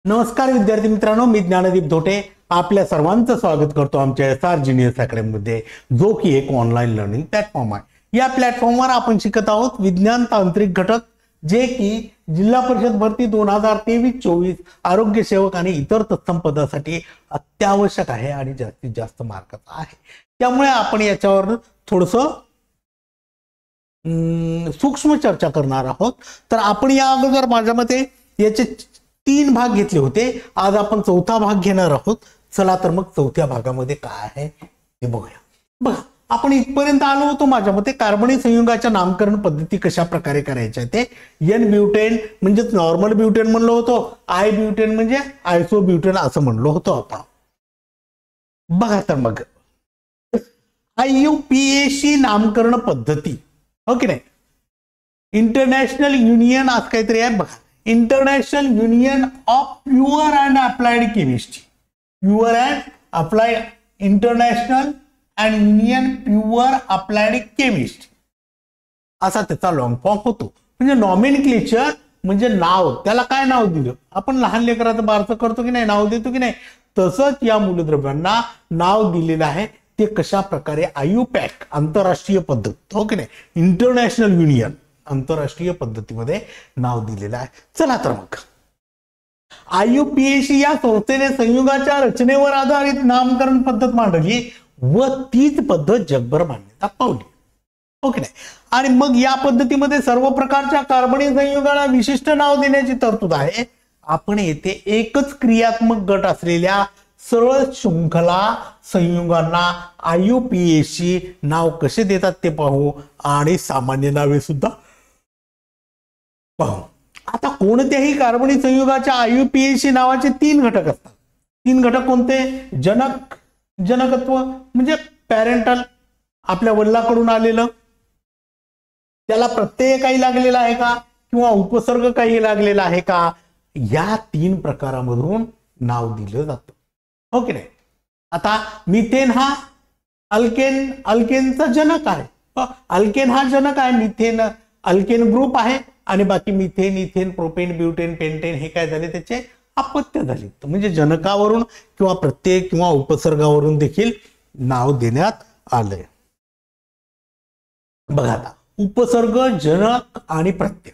नमस्कार विद्यार्थी मित्रांनो, मी ज्ञानदीप धोटे आपल्या सर्वांचं स्वागत करतो आमच्या SR जीनियस अकॅडमी मध्ये, जो की एक ऑनलाईन लर्निंग प्लॅटफॉर्म आहे। या प्लॅटफॉर्मवर आपण शिकत आहोत विज्ञान तांत्रिक घटक, जे की जिल्हा परिषद भरती 2023-24 आरोग्य सेवक आणि इतर तत्सम पदासाठी अत्यावश्यक आहे आणि जास्तीत जास्त मार्काचा आहे। त्यामुळे आपण याच्यावर थोडंसं सूक्ष्म चर्चा करणार आहोत। तर आपण या अगोदर माझ्या मते याचे 3 भाग घेतले होते, आज आपण चौथा भाग घेणार आहोत। चला तर मग चौथ्या भागामध्ये काय आहे ते बघूया। बघा, आपण इथपर्यंत आलो होतो माझ्या मते कार्बनिक संयुगाच्या नामकरण पद्धती कशा प्रकारे करायच्या ते। एन ब्युटेन म्हणजे नॉर्मल ब्युटेन म्हणलो होतो, आय ब्युटेन म्हणजे आयसो ब्युटेन असं म्हणलो होतो आपण। बघा तर मग IUPAC नामकरण पद्धती, हो की नाही, इंटरनॅशनल युनियन आज काहीतरी आहे बघा, international union of pure and applied chemistry, pure and applied, international and union pure applied chemistry असा त्याचा लॉंग फॉर्म होतो। म्हणजे नॉमेनक्लेचर म्हणजे नाव, त्याला काय नाव दिलं आपण, लहान लेकराचं बारसं करतो की नाही, नाव देतो की नाही, तसंच या मूलद्रव्यांना नाव दिलेलं आहे। ते कशा प्रकारे IUPAC आंतरराष्ट्रीय पद्धत, हो की नाही, इंटरनॅशनल युनियन आंतरराष्ट्रीय पद्धतीमध्ये नाव दिलेलं आहे। चला तर मग IUPAC या संस्थेने संयुगाच्या रचनेवर आधारित नामकरण पद्धत मांडली व तीच पद्धत जगभर मान्यता पावली, हो की नाही। आणि मग या पद्धतीमध्ये सर्व प्रकारच्या कार्बनिक संयुगाला विशिष्ट नाव देण्याची तरतूद आहे। आपण येथे एकच क्रियात्मक गट असलेल्या सरळ शृंखला संयुगांना IUPAC नाव कसे देतात ते पाहू आणि सामान्य नावे सुद्धा पाहू। आता कोणत्याही कार्बनिक संयुगाच्या IUPAC नावाचे 3 घटक असतात। 3 घटक कोणते? जनक, जनकत्व म्हणजे पॅरेंटल, आपल्या वडिलांकडून आलेलं, त्याला प्रत्यय काही लागलेला आहे का किंवा उपसर्ग काही लागलेला आहे का, या 3 प्रकारामधून नाव दिलं जातं, हो की नाही। आता मिथेन हा अल्केनचा जनक आहे, अल्केन हा जनक आहे, मिथेन अल्केन ग्रुप आहे आणि बाकी methane, ethane, propane, butane, pentane हे काय झाले, त्याचे अपत्य झाले। म्हणजे जनकावरून किंवा प्रत्यय किंवा उपसर्गावरून देखील नाव देण्यात आलंय। बघा आता उपसर्ग, जनक आणि प्रत्यय,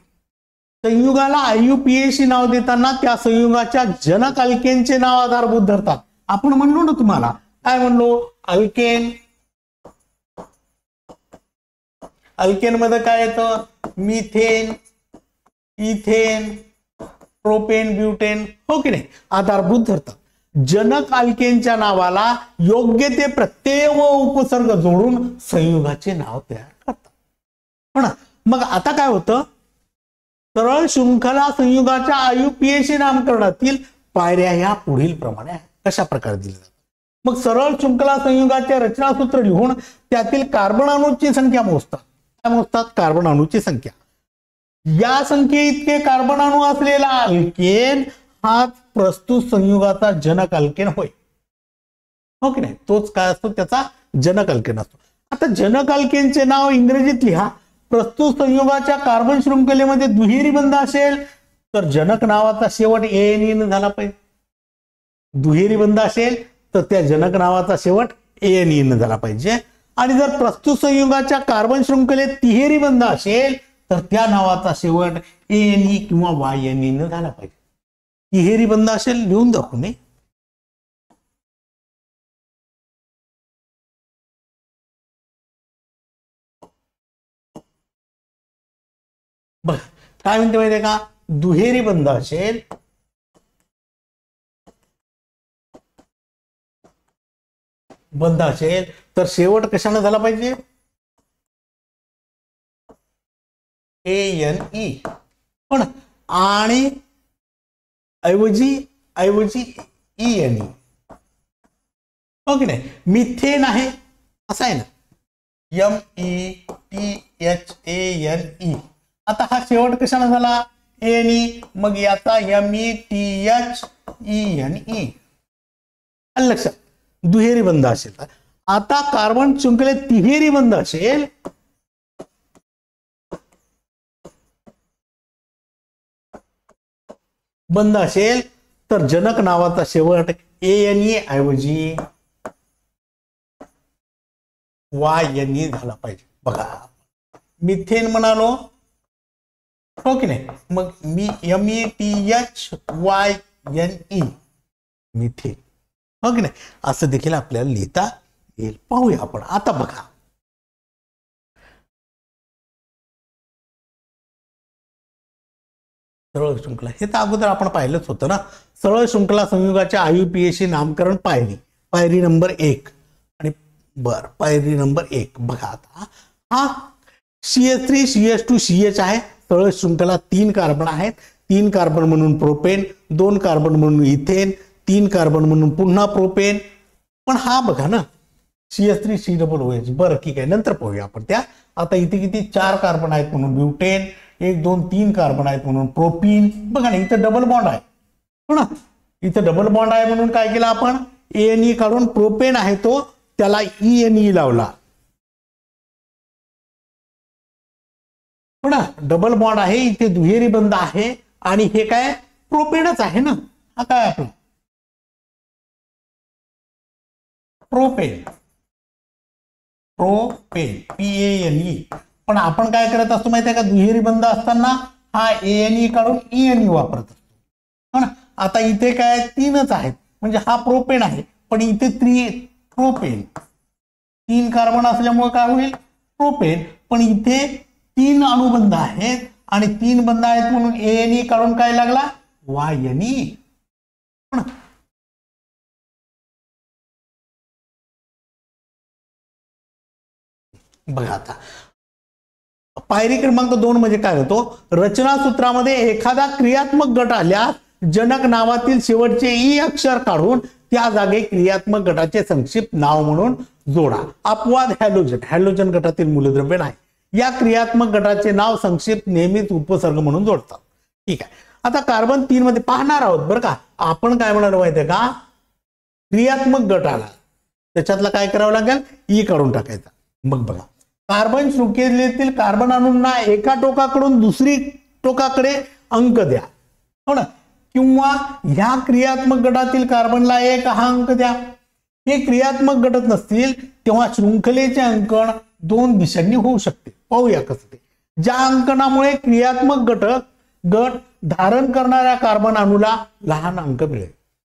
संयुगाला IUPAC नाव देताना त्या संयुगाच्या जनक अल्केनचे नाव आधारभूत धरतात। आपण म्हणलो ना तुम्हाला, काय म्हणलो, अल्केन, अल्केन मध्ये काय येतं, मिथेन, इथेन, प्रोपेन, ब्युटेन, हो की नाही, आधारभूत धरतात। जनक अल्केनच्या नावाला योग्य ते प्रत्यय व उपसर्ग जोडून संयुगाचे नाव तयार करतात, हो ना। मग आता काय होतं, सरळ शृंखला संयुगाच्या IUPAC नामकरणातील पायऱ्या ह्या पुढील प्रमाणे आहेत। कशा प्रकारे दिल्या जातात, मग सरळ शृंखला संयुगाचे रचनासूत्र लिहून त्यातील कार्बन अणूची संख्या मोजतात। काय मोजतात? कार्बन अणूची संख्या। या संख्ये इतके कार्बन अणू असलेला अल्केन हा प्रस्तुत संयुगाचा जनक अल्केन होय, हो की नाही, तोच काय असतो, त्याचा जनक अल्केन असतो। आता जनक अल्केनचे नाव इंग्रजीत लिहा। प्रस्तुत संयुगाच्या कार्बन शृंखलेमध्ये दुहेरी बंध असेल तर जनक नावाचा शेवट ANE ने झाला पाहिजे। दुहेरी बंध असेल तर त्या जनक नावाचा शेवट ANE ने झाला पाहिजे। आणि जर प्रस्तुत संयुगाच्या कार्बन शृंखलेत तिहेरी बंध असेल तर त्या नावाचा शेवट ANE किंवा YNE ने झाला पाहिजे। तिहेरी बंध असेल, लिहून दाखवू नये, बघ काय म्हणते माहितीये का, दुहेरी बंध असेल तर शेवट कशाने झाला पाहिजे, ANE, हो ना, आणि ऐवजी ENE, हो की नाही। मिथेन आहे असं आहे ना, METHANE, आता हा शेवट कशाने झाला, ANE, मग याचा METHENE, लक्षात, दुहेरी बंध असेल। आता कार्बन शृंखलेत तिहेरी बंध असेल तर जनक नावाचा शेवट ANE ऐवजी YNE झाला पाहिजे. बघा मिथेन म्हणालो हो की नाही, मग मी METHYNE मिथेन हो की नाही, असं देखील आपल्याला लिहिता येईल. पाहूया आपण आता. बघा सरळ शृंखला हे तर अगोदर आपण पाहिलंच होतं ना. सरळ शृंखला संयुगाच्या IUPAC नामकरण पायरी नंबर 1 आणि पायरी नंबर 1. बघा आता हा CH3 CH2 CH आहे. सरळ शृंखला 3 कार्बन आहेत. 3 कार्बन म्हणून प्रोपेन, 2 कार्बन म्हणून इथेन, 3 कार्बन म्हणून पुन्हा प्रोपेन. पण हा बघा ना CH3 COOH. बरं ठीक आहे, नंतर पाहूया आपण त्या. आता इथे किती 4 कार्बन आहेत म्हणून ब्युटेन, 1 2 3 कार्बन आहेत म्हणून प्रोपीन. बघा ना इथं डबल बॉन्ड आहे हो ना, इथं डबल बॉन्ड आहे म्हणून काय केलं आपण ANE काढून प्रोपेन आहे तो त्याला ENE लावला हो ना. डबल बॉन्ड आहे इथे, दुहेरी बंध आहे आणि हे काय प्रोपेनच आहे ना. हा काय आपला प्रोपेन PANE. पण आपण काय करत असतो माहिती आहे का, दुहेरी बंध असताना हा ANE काढून ENE वापरत असतो हो ना. आता इथे काय 3च आहेत म्हणजे हा प्रोपेन आहे, पण इथे प्रोपेन 3 कार्बन असल्यामुळे काय होईल प्रोपेन. पण इथे 3 अणुबंध आहेत आणि 3 बंध आहेत म्हणून ANE काढून काय लागला YNE. बघा आता पायरी क्रमांक 2 म्हणजे काय होतो, रचना सूत्रामध्ये एखादा क्रियात्मक गट आल्यास जनक नावातील शेवटचे E अक्षर काढून त्या जागी क्रियात्मक गटाचे संक्षिप्त नाव म्हणून जोडा. अपवाद हॅलोजन गटातील मूलद्रव्य नाही. या क्रियात्मक गटाचे नाव संक्षिप्त नेहमीच उपसर्ग म्हणून जोडतात. ठीक आहे, आता कार्बन 3 मध्ये पाहणार आहोत बरं का. आपण काय म्हणालो माहितीये का, क्रियात्मक गट आला त्याच्यातला काय करावं लागेल E काढून टाकायचा. मग बघा कार्बन शृंखलेतील कार्बन अणूंना एका टोकाकडून दुसरी टोकाकडे अंक द्या हो ना, किंवा ह्या क्रियात्मक गटातील कार्बनला एक हा अंक द्या. हे क्रियात्मक गटच नसतील तेव्हा शृंखलेचे अंकन 2 दिशांनी होऊ शकते. पाहूया कसं ते. ज्या अंकनामुळे क्रियात्मक गट धारण करणाऱ्या कार्बन अणूला लहान अंक मिळेल.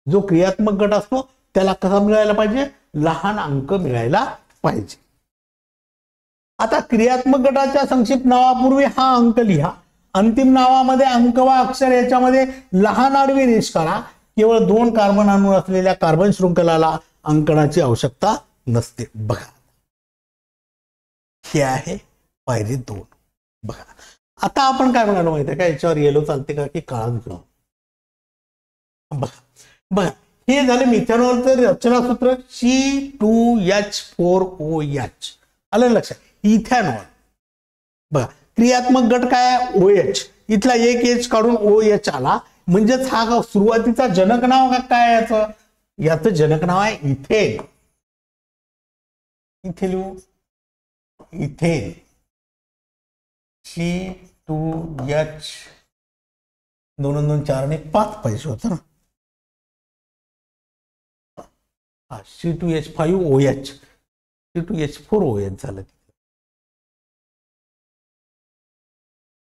जो क्रियात्मक गट असतो त्याला कसा मिळायला पाहिजे, लहान अंक मिळायला पाहिजे. आता क्रियात्मक गटाच्या संक्षिप्त नावापूर्वी हा अंक लिहा. अंतिम नावामध्ये अंक वा अक्षर याच्यामध्ये लहान आडवी रेष काढा. केवळ 2 कार्बन अणू असलेल्या कार्बन शृंखलाला अंकनाची आवश्यकता नसते. बघा हे आहे पायरी 2. बघा आता आपण काय म्हणालो माहिती आहे का, याच्यावर येलो चालते का की काळा घेऊ. बघा हे झालं मिथेनॉलचं रचनासूत्र C2H4OH. आलं लक्षात. इथेनॉल बघा क्रियात्मक गट काय OH, इथला एक H काढून OH आला म्हणजेच हा सुरुवातीचा जनक नाव काय याचं जनक नाव आहे इथेन. इथेन C2H 2 2 4 आणि 5 पाहिजे होतं ना. C2H5OH C2H4OH झालं.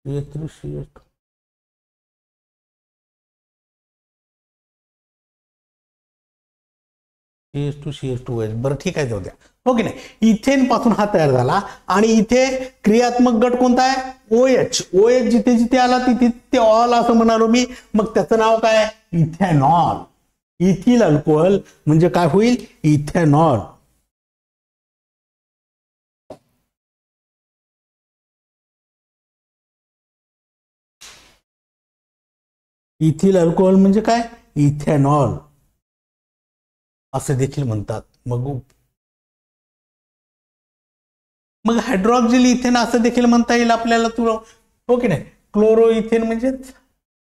CH2CH2OH. बरं ठीक आहे, जाऊ द्या हो की नाही. इथेन पासून हा तयार झाला आणि इथे क्रियात्मक गट कोणता आहे OH जिथे जिथे आला तिथे ते ऑल असं म्हणालो मी. मग त्याचं नाव काय इथेनॉल. इथिल अल्कोहोल म्हणजे काय होईल इथेनॉल. इथिल अल्कोहोल म्हणजे काय इथेनॉल असं देखील म्हणतात. मग हायड्रॉक्सिल इथेन असं देखील म्हणता येईल आपल्याला तुला हो की नाही. क्लोरो इथेन म्हणजे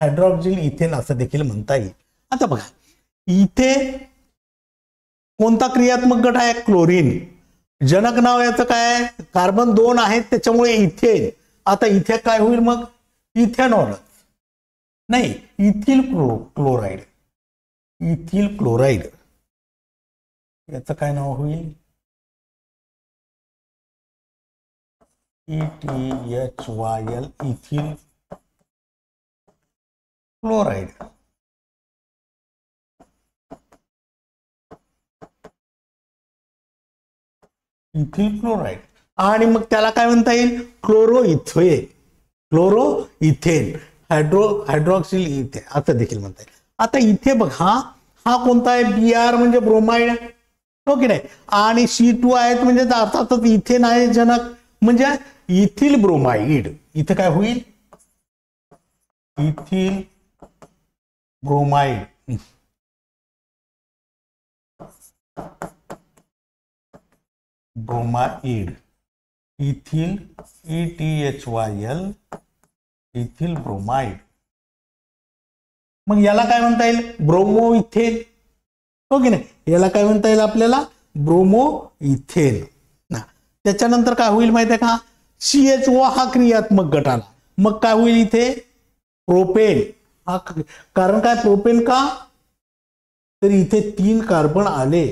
हायड्रॉक्सिल इथेन असं देखील म्हणता येईल. आता बघा इथे कोणता क्रियात्मक गट आहे क्लोरीन. जनक नाव याचं काय कार्बन 2 आहेत त्याच्यामुळे इथेन. आता इथे काय होईल मग इथेनॉल नाही इथिल क्लोराईड. इथिल क्लोराईड, याचं काय नाव होईल? ETHYL, ethyl chloride. Ethyl chloride. आणि मग त्याला काय म्हणता येईल? क्लोरोइथेन, क्लोरोइथेन, हायड्रॉक्सिल इथेन असं देखील म्हणता येईल. आता इथे बघा, हा कोणता आहे? Br म्हणजे ब्रोमाइड, हो की नाही? आणि C2 आहेत म्हणजे अर्थातच इथेन आहे जनक, म्हणजे इथिल ब्रोमाइड. इथे काय होईल? Ethyl bromide. Bromide, ethyl, ETHYL, ethyl bromide. मग याला काय म्हणता येईल? ब्रोमो इथेन, हो की नाही? याला काय म्हणता येईल आपल्याला? Bromo ethane. त्याच्यानंतर काय होईल माहिती आहे का? CHO हा क्रियात्मक गट आला. मग काय होईल इथे? प्रोपेन. हा कारण काय प्रोपेन का? तर इथे 3 कार्बन आले,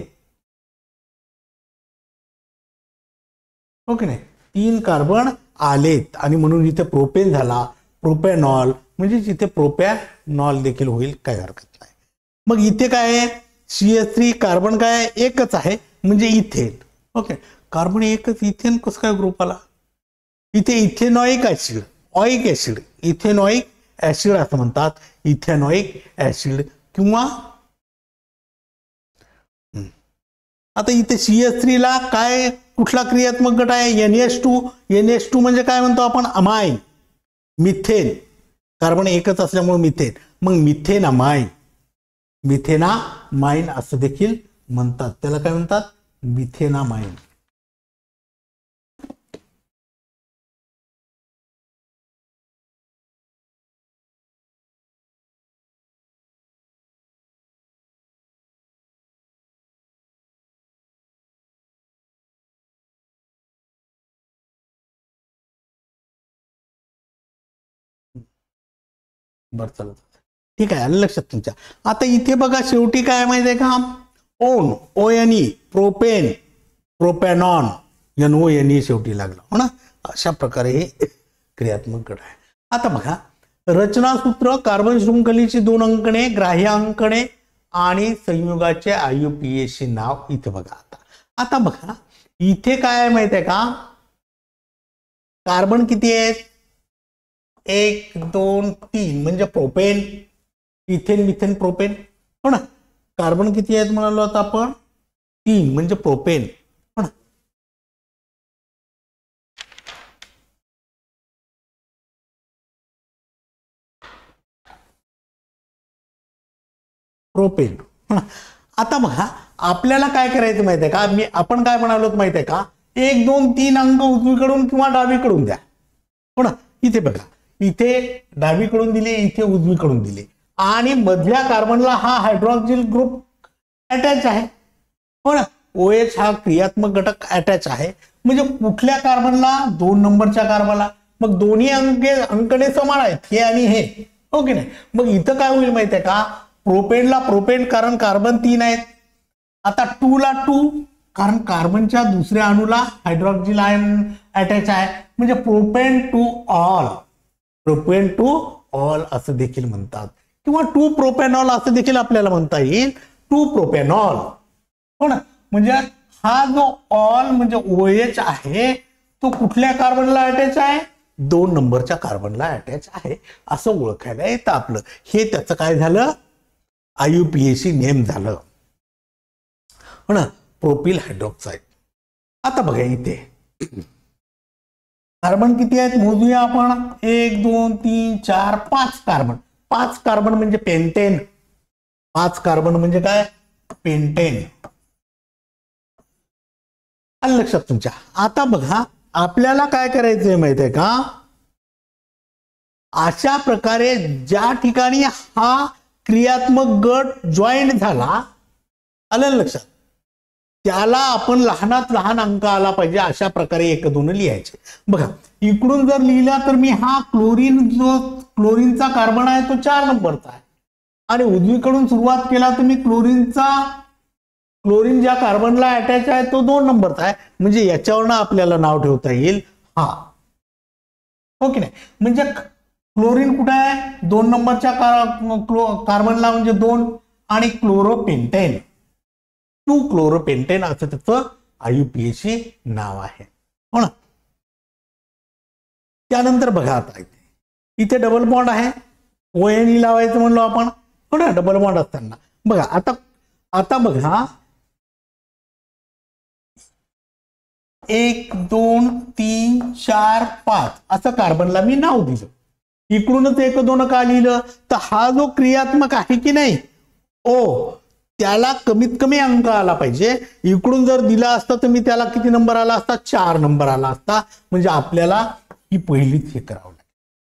हो की नाही? 3 कार्बन आलेत आणि म्हणून इथे प्रोपेन झाला. प्रोपॅनॉल म्हणजे इथे प्रोपॅनॉल देखील होईल, काही हरकत नाही. मग इथे काय आहे? CH3 कार्बन काय एकच आहे म्हणजे इथेन. ओके, कार्बन एकच, इथेन कसं काय ग्रुप आला? इथे ethanoic acid, ऑइक acid, ethanoic acid असं म्हणतात. इथेनॉइक ऍसिड किंवा आता इथे CH3 ला काय कुठला क्रियात्मक गट आहे? NH2. NH2 म्हणजे काय म्हणतो आपण? अमाइन. मिथेन, कार्बन एकच असल्यामुळे मिथेन. मग मिथेनामाइन, मिथेनामाइन असं देखील म्हणतात. त्याला काय म्हणतात? मिथेनामाइन. बरं, चला ठीक आहे, आलं लक्षात तुमच्या. आता इथे बघा शेवटी काय माहिती आहे का? ओन, ONE, प्रोपेन, प्रोपॅनॉन, NONE शेवटी लागलं, हो ना? अशा प्रकारे हे क्रियात्मक गट आहे. आता बघा रचनासूत्र, कार्बन शृंखलेची 2 अंकणे, ग्राह्य अंकणे आणि संयुगाचे IUPAC नाव इथे बघा. आता बघा इथे काय आहे माहिती आहे का? कार्बन किती आहेत? 1 2 3 म्हणजे प्रोपेन, इथेन, मिथेन, प्रोपेन, हो ना? कार्बन किती आहेत म्हणालो आता आपण? 3 म्हणजे प्रोपेन, हो ना? प्रोपेन, हो ना? आता बघा आपल्याला काय करायचं माहितीये का? आपण काय म्हणालो माहितीये का? 1 2 3 अंक उजवीकडून किंवा डावीकडून द्या, हो ना? इथे बघा, इथे डावीकडून दिले, इथे उजवीकडून दिले आणि मधल्या कार्बनला हा हायड्रॉक्सिल ग्रुप अटॅच आहे, हो ना? OH हा क्रियात्मक घटक अटॅच आहे. म्हणजे कुठल्या कार्बनला? 2 नंबरच्या कार्बनला. मग दोन्ही अंकणे समान आहेत, हे आणि हे, हो की नाही? मग इथं काय होईल माहितीये का? प्रोपेनला प्रोपेन, कारण कार्बन 3 आहेत. आता 2 ला 2, कारण कार्बनच्या दुसऱ्या अणूला हायड्रॉक्सिल आयन अटॅच आहे. म्हणजे propane two all, propane two all असं देखील म्हणतात, किंवा 2 प्रोपॅनॉल असं देखील आपल्याला म्हणता येईल. 2 प्रोपॅनॉल, हो ना? म्हणजे हा जो ऑल म्हणजे OH आहे तो कुठल्या कार्बनला अटॅच आहे? 2 नंबरच्या कार्बनला अटॅच आहे असं ओळखायला येतं आपलं. हे त्याचं काय झालं? IUPAC नेम झालं, हो ना? Propyl hydroxide. आता बघा इथे कार्बन किती आहेत मोजूया आपण. 1 2 3 4 5 कार्बन. 5 कार्बन म्हणजे पेंटेन. 5 कार्बन म्हणजे काय? पेंटेन. आलं लक्षात तुमच्या. आता बघा आपल्याला काय करायचंय माहितीये का? अशा प्रकारे ज्या ठिकाणी हा क्रियात्मक गट जॉईंट झाला, आलं लक्षात, त्याला आपण लहानात लहान अंक आला पाहिजे अशा प्रकारे 1 2 लिहायचे. बघा इकडून जर लिहिला तर मी हा क्लोरीन, जो क्लोरीनचा कार्बन आहे तो 4 नंबरचा आहे, आणि उजवीकडून सुरुवात केला तुम्ही क्लोरीन ज्या कार्बनला अटॅच आहे तो 2 नंबरचा आहे, म्हणजे याच्यावरनं आपल्याला नाव ठेवता येईल हा. हो की नाही? म्हणजे क्लोरीन कुठे आहे? 2 नंबरच्या कार्बनला म्हणजे 2, आणि क्लोरोपेंटेन 2 क्लोरोपेंटेन असं त्याचं IUPAC नाव आहे. हो ना? त्यानंतर बघा आता इथे डबल बॉन्ड आहे, ONE लावायचं म्हणलो आपण. हो ना? डबल बॉन्ड असताना बघा आता बघा 1 2 3 4 5 असं कार्बनला मी नाव दिलं. इकडूनच 1 2 का लिहिलं? तर हा जो क्रियात्मक आहे की नाही ओ, त्याला कमीत कमी अंक आला पाहिजे. इकडून जर दिला असता तर मी त्याला किती नंबर आला असता? 4 नंबर आला असता. म्हणजे आपल्याला ही पहिलीच हे करावं लागेल.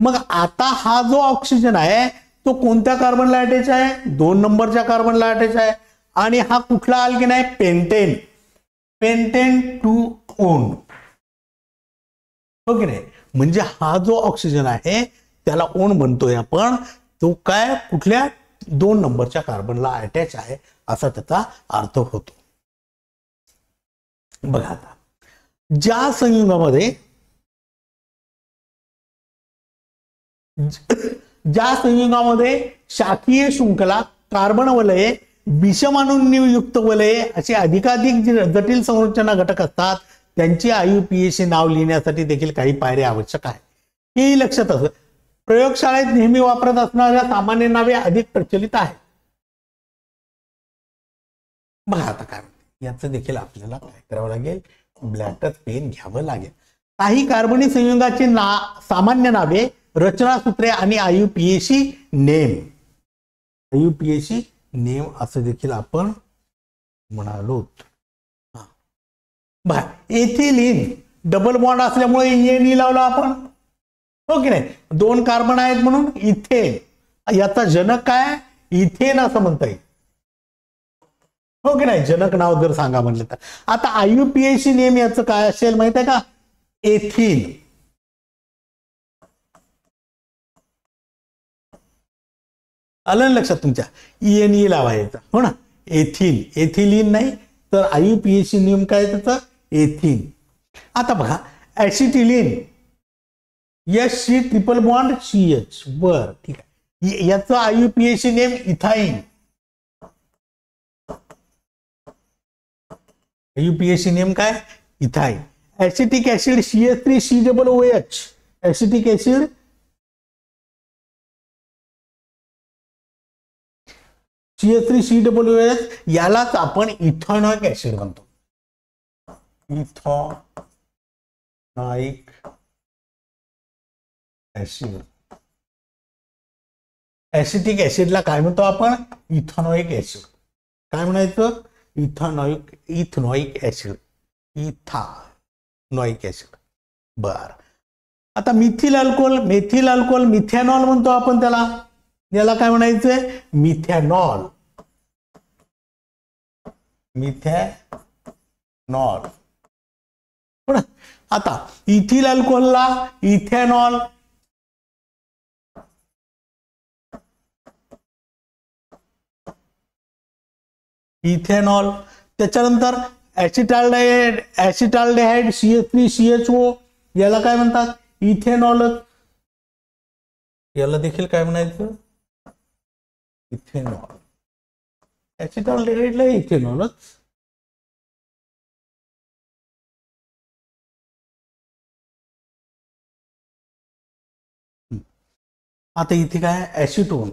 मग आता हा जो ऑक्सिजन आहे तो कोणत्या कार्बनला अटॅच आहे? 2 नंबरच्या कार्बनला अटॅच आहे. आणि हा कुठला अल्केन आहे? Pentane 2 on. हो की नाही? म्हणजे हा जो ऑक्सिजन आहे त्याला ओन म्हणतोय आपण, तो काय कुठल्या 2 नंबरच्या कार्बनला अटॅच आहे असा त्याचा अर्थ होतो. बघा आता ज्या संयुगामध्ये शाखीय शृंखला, कार्बन वलये, विषमाणूंयुक्त वलये असे अधिकाधिक जटिल संरचना घटक असतात, त्यांची IUPAC नाव लिहिण्यासाठी देखील काही पायऱ्या आवश्यक आहे. हेही लक्षात असतं. प्रयोगशाळेत नेहमी वापरत असणाऱ्या सामान्य नावे अधिक प्रचलित आहेत. बघा आता काय याचं देखील आपल्याला काय करावं लागेल? ब्लॅटर पेन घ्यावं लागेल. काही कार्बनी संयुगाची सामान्य नावे, रचनासूत्रे आणि IUPAC नेम असं देखील आपण म्हणालो. बघा एथिलीन डबल बॉन्ड असल्यामुळे ENE लावला आपण. हो की नाही? 2 कार्बन आहेत म्हणून इथेन. याचा जनक काय? इथेन असं म्हणता येईल. हो की नाही? जनक नाव जर सांगा म्हटलं तर. आता IUPAC नेम याचं काय असेल माहित आहे का? एथिल. आलं लक्षात तुमच्या? ENE लावायचा. हो ना? एथिलीन नाही तर IUPAC नेम काय त्याचं? एथिन. आता बघा acetylene, SC triple bond CH. बर ठीक आहे. याचं IUPAC name ethyne. IUPAC name काय? Ethyne. Acetic acid CH3COOH. Acetic acid CH3COOH यालाच आपण इथेनॉइक ऍसिड म्हणतो. Ethanoic acid. ऍसिटिक ऍसिडला काय म्हणतो आपण? Ethanoic acid. काय म्हणायचं? Ethanoic acid. Ethanoic acid. बर. आता मिथिल अल्कोहोल मिथेनॉल म्हणतो आपण त्याला. याला काय म्हणायचंय? मिथेनॉल. आता इथिल अल्कोहोलला इथेनॉल. त्याच्यानंतर ऍसिटाल्डेहाइड CH3CHO याला काय म्हणतात? इथेनॉलच. याला देखील काय म्हणायचं? इथेनॉल. ऍसिटाल्डेहाइडला इथेनॉलच. आता इथे काय? ऍसिटोन.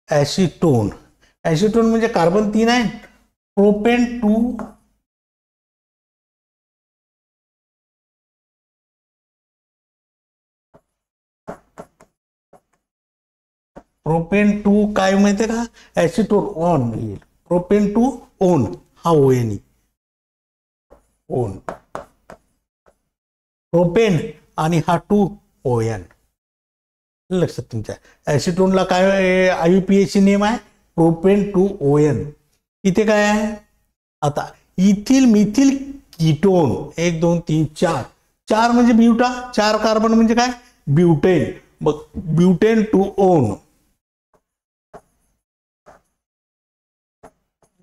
ऍसिटोन म्हणजे कार्बन 3 आहे. प्रोपेन 2 काय माहितीये का? ऍसिटोन ऑन येईल. प्रोपेन 2 ओन हा ONE. ओन प्रोपेन आणि हा 2 ON. लक्षात तुमच्या? ऍसिटोनला काय IUPAC नेम आहे? Propane 2 ON. इथे काय आहे? आता इथिल मिथिल कीटोन 1 2 3 4 4 म्हणजे ब्युटा, 4 कार्बन म्हणजे काय, ब्युटेन. मग butane two one,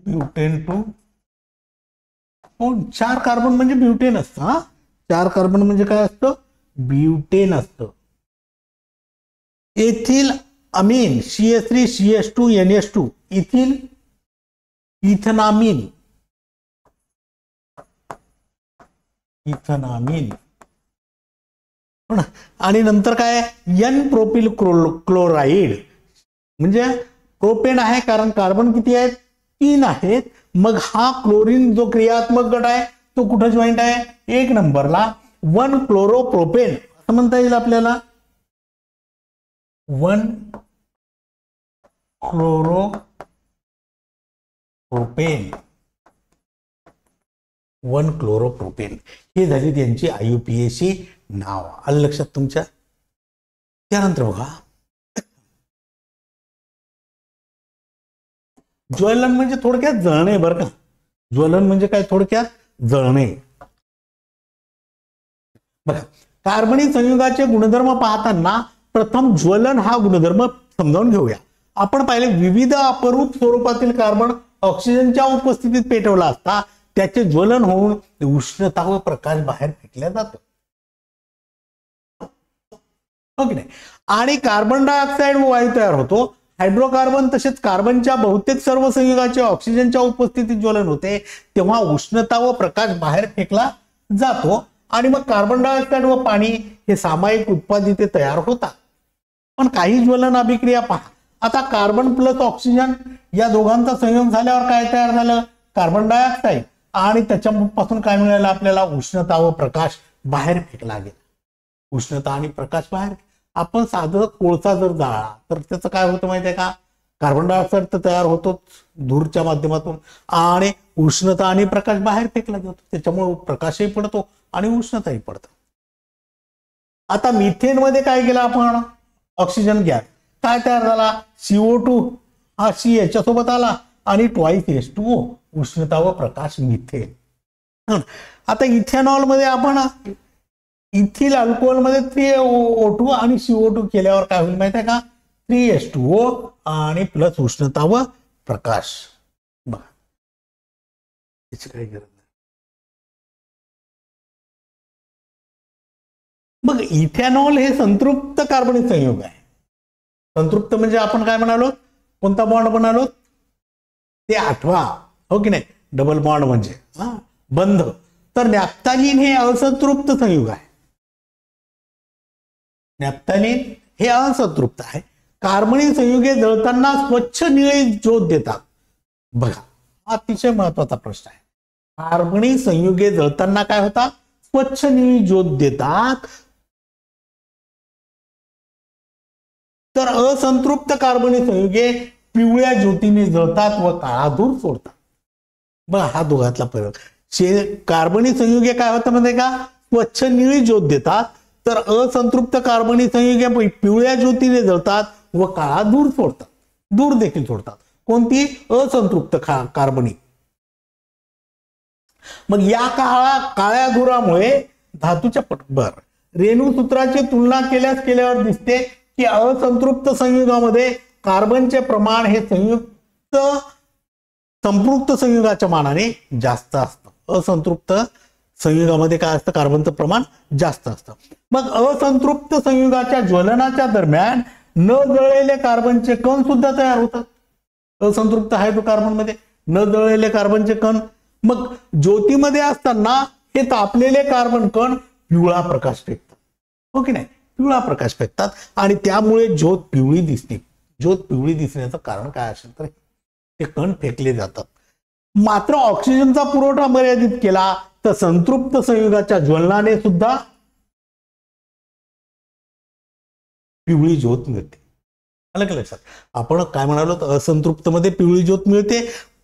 butane two one, 4 carbon म्हणजे ब्युटेन असतं. हा, 4 कार्बन म्हणजे काय असतं, ब्युटेन असतं. Ethyl amine CH3 CH2 NH2, ethyl ethanamine, ethanamine. आणि नंतर काय, एन प्रोपिल क्लोराईड, म्हणजे प्रोपेन आहे कारण कार्बन किती आहेत, 3 आहेत. मग हा क्लोरीन जो क्रियात्मक गट आहे तो कुठं जॉईंट आहे, 1 नंबरला 1 क्लोरोप्रोपेन असं म्हणता येईल आपल्याला. 1 क्लोरोप्रोपेन, 1 क्लोरोप्रोपेन, हे झाली त्यांची IUPAC नाव. आलं लक्षात तुमच्या. त्यानंतर बघा, ज्वलन म्हणजे थोडक्यात जळणे बरं का. ज्वलन म्हणजे काय, थोडक्यात जळणे. बघा, कार्बनिक संयुगाचे गुणधर्म पाहताना प्रथम ज्वलन हा गुणधर्म समजावून घेऊया. आपण पाहिले विविध अपरूप स्वरूपातील कार्बन ऑक्सिजनच्या उपस्थितीत पेटवला असता त्याचे ज्वलन होऊन उष्णता व प्रकाश बाहेर फेकल्या जातो, हो की नाही. आणि कार्बन डायऑक्साइड वायू तयार होतो. हायड्रोकार्बन तसेच कार्बनच्या बहुतेक सर्व संयुगाचे ऑक्सिजनच्या उपस्थितीत ज्वलन होते तेव्हा उष्णता व प्रकाश बाहेर फेकला जातो आणि मग कार्बन डायऑक्साइड व पाणी हे सामायिक उत्पादिते तयार होतात. पण काही ज्वलन अभिक्रिया पहा. आता कार्बन प्लस ऑक्सिजन या दोघांचा संयोग झाल्यावर काय तयार झालं, कार्बन डायऑक्साइड, आणि त्याच्यापासून काय मिळालं आपल्याला, उष्णता व प्रकाश बाहेर फेकला गेला. उष्णता आणि प्रकाश बाहेर. आपण साधं कोळसा जर जाळला तर त्याचं काय होतं माहितीये का, कार्बन डायऑक्साइड तर तयार होतोच धूरच्या माध्यमातून आणि उष्णता आणि प्रकाश बाहेर फेकला जातो, त्याच्यामुळे प्रकाशही पडतो आणि उष्णताही पडतो. आता मिथेन मध्ये काय केलं आपण, ऑक्सिजन गॅस काय तयार झाला, CO2 हा C याच्यासोबत आला आणि ट्वाइस H2O, उष्णता व प्रकाश मिथेन. आता इथेनॉल मध्ये आपण इथिल अल्कोहोल मध्ये 3O2 आणि CO2 केल्यावर काय होईल माहिती आहे का, 3H2O आणि प्लस उष्णता व प्रकाश. बघा याची काही गरज नाही. मग इथेनॉल हे संतृप्त कार्बनिक संयुग आहे. संतृप्त म्हणजे आपण काय म्हणालो, कोणता बॉन्ड म्हणालो, ते आठवा, हो की नाही, डबल बॉन्ड म्हणजे बंध. तर नॅफ्थॅलिन हे असंतृप्त संयुग आहे. नॅफ्थॅलिन हे असंतृप्त आहे. कार्बनिक संयुगे जळताना स्वच्छ निळी ज्योत देतात. बघा हा अतिशय महत्वाचा प्रश्न आहे. कार्बनिक संयुगे जळताना काय होतात, स्वच्छ निळी ज्योत देतात. तर असंतृप्त कार्बनिक संयुगे पिवळ्या ज्योतीने जळतात व काळा धूर सोडतात. बघा हा दोघातला फरक. कार्बनिक संयुगे काय होतं म्हणजे का, स्वच्छ निळी ज्योत देतात, तर असंतृप्त कार्बनिक संयुगे पिवळ्या ज्योतीने जळतात व काळा धूर सोडतात, धूर देखील सोडतात. कोणती, असंतृप्त कार्बनिक. मग या काळ्या धुरामुळे धातूच्या रेणुसूत्राची तुलना केल्यावर दिसते की असंतृप्त संयुगामध्ये कार्बनचे प्रमाण हे संपृक्त संयुगाच्या मानाने जास्त असतं. असंतृप्त संयुगामध्ये काय असतं, कार्बनचं प्रमाण जास्त असतं. मग असंतृप्त संयुगाच्या ज्वलनाच्या दरम्यान न जळलेले कार्बनचे कण सुद्धा तयार होतात. असंतृप्त हायड्रोकार्बन मध्ये न जळलेले कार्बनचे कण. मग ज्योतीमध्ये असताना हे तापलेले कार्बन कण पिवळा प्रकाश फेकतात, हो की नाही, पिवळा प्रकाश फेकतात आणि त्यामुळे ज्योत पिवळी दिसते. ज्योत पिवळी दिसण्याचं कारण काय असेल तर ते कण फेकले जातात. मात्र ऑक्सिजनचा पुरवठा मर्यादित केला तर संतृप्त संयुगाच्या ज्वलनाने सुद्धा पिवळी ज्योत मिळते. अलग लक्षात. आपण काय म्हणालो, असंतृप्त मध्ये पिवळी ज्योत मिळते,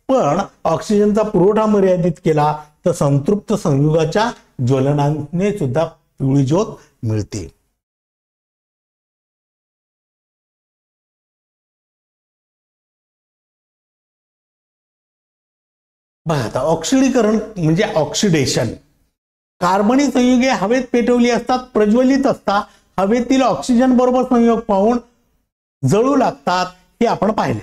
पण ऑक्सिजनचा पुरवठा मर्यादित केला तर संतृप्त संयुगाच्या ज्वलनाने सुद्धा पिवळी ज्योत मिळते. बघा आता ऑक्सिडीकरण म्हणजे ऑक्सिडेशन. कार्बनी संयुगे हवेत पेटवली असतात, प्रज्वलित असतात, हवेतील ऑक्सिजन बरोबर संयोग पाहून जळू लागतात हे आपण पाहिले.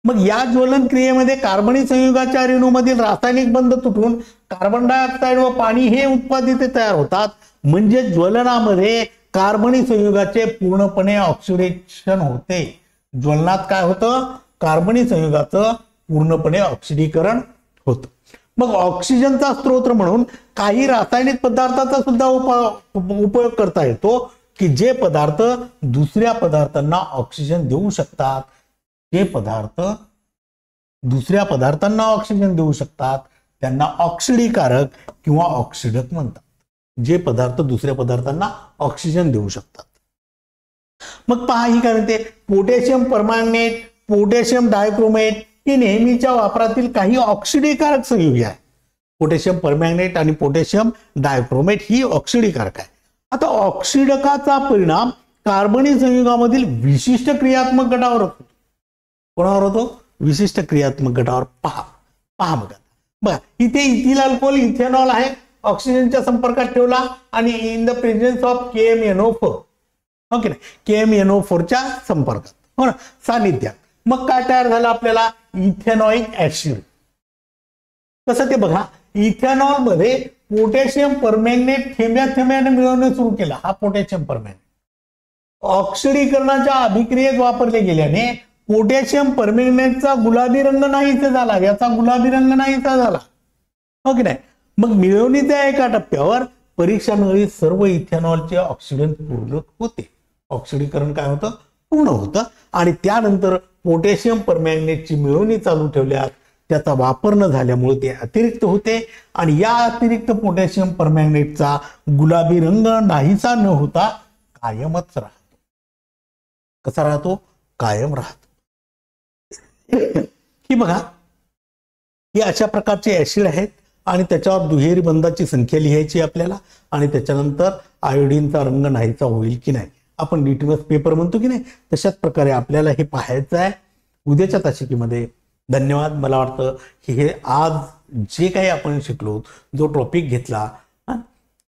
मग या ज्वलन क्रियेमध्ये कार्बनी संयुगाच्या रेणूमधील रासायनिक बंध तुटून कार्बन डायऑक्साइड व पाणी हे उत्पादित तयार होतात. म्हणजे ज्वलनामध्ये कार्बनी संयुगाचे पूर्णपणे ऑक्सिडेशन होते. ज्वलनात काय होतं? कार्बनी संयुगाचं पूर्णपणे ऑक्सिडीकरण होतं. मग ऑक्सिजनचा स्रोत म्हणून काही रासायनिक पदार्थाचा सुद्धा उपयोग करता येतो की जे पदार्थ दुसऱ्या पदार्थांना ऑक्सिजन देऊ शकतात. जे पदार्थ दुसऱ्या पदार्थांना ऑक्सिजन देऊ शकतात त्यांना ऑक्सिडीकारक किंवा ऑक्सिडक म्हणतात. जे पदार्थ दुसऱ्या पदार्थांना ऑक्सिजन देऊ शकतात. मग पहा ही काय म्हणते, पोटॅशियम परमॅंगनेट, पोटॅशियम डायक्रोमेट ही नेहमीच्या वापरातील काही ऑक्सिडीकारक संयुगे आहे. पोटॅशियम परमॅंगनेट आणि पोटॅशियम डायक्रोमेट ही ऑक्सिडीकारक आहे. आता ऑक्सिडकाचा परिणाम कार्बनी संयुगामधील विशिष्ट क्रियात्मक गटावर होतो. कोणावर होतो? विशिष्ट क्रियात्मक गटावर. पहा बघा इथे इथिल अल्कोहोल इथेनॉल आहे, ऑक्सिजनच्या संपर्कात ठेवला आणि in the presence of KMnO4, okay नाही, KMnO4च्या संपर्कात, हो ना, सानिध्यात. मग काय तयार झालं आपल्याला? Ethanoic acid. कसं ते बघा, इथेनॉल मध्ये पोटॅशियम परमॅंगनेट थेंब्याने मिळवणे सुरू केलं. हा पोटॅशियम परमॅंगनेट ऑक्सिडीकरणाच्या अभिक्रियेत वापरले गेल्याने पोटॅशियम परमॅंगनेटचा गुलाबी रंग नाहीसा झाला, याचा गुलाबी रंग नाहीसा झाला, हो की नाही. मग मिळवणीच्या एका टप्प्यावर परीक्षांवेळी सर्व इथेनॉलचे ऑक्सिडन पूर्ण होते. ऑक्सिडीकरण काय होतं? पूर्ण होतं. आणि त्यानंतर पोटॅशियम परमॅंगनेटची मिळवणी चालू ठेवल्यात, त्याचा वापर न झाल्यामुळे ते अतिरिक्त होते आणि या अतिरिक्त पोटॅशियम परमॅंगनेटचा गुलाबी रंग नाहीसा न होता कायमच राहतो. कसा राहतो? कायम राहतो. ही बघा, हे अशा प्रकारचे ऍसिड आहेत आणि त्याच्यावर दुहेरी बंधाची संख्या लिहायची आपल्याला आणि त्याच्यानंतर आयोडीनचा रंग नाहीसा होईल की नाही, आपण लिटमस पेपर म्हणतो की नाही, तशाच प्रकारे आपल्याला हे पाहायचं आहे उद्याच्या तासिकेमध्ये. धन्यवाद. मला वाटतं की हे आज जे काही आपण शिकलो, जो टॉपिक घेतला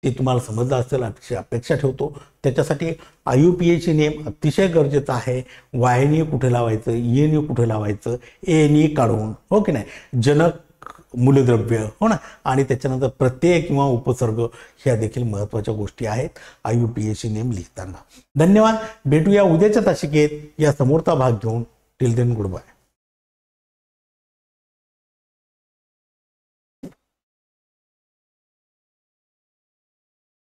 ते तुम्हाला समजलं असेल अशी अपेक्षा ठेवतो. त्याच्यासाठी IUPAC नेम अतिशय गरजेचं आहे. YNE कुठे लावायचं, ENE कुठे लावायचं, ANE काढून, हो की नाही, जनक मूलद्रव्य, हो ना, आणि त्याच्यानंतर प्रत्यय किंवा उपसर्ग ह्या देखील महत्त्वाच्या गोष्टी आहेत IUPAC नेम लिहिताना. धन्यवाद. भेटूया उद्याच्या तासिकेत या समोरचा भाग घेऊन. Till then good bye.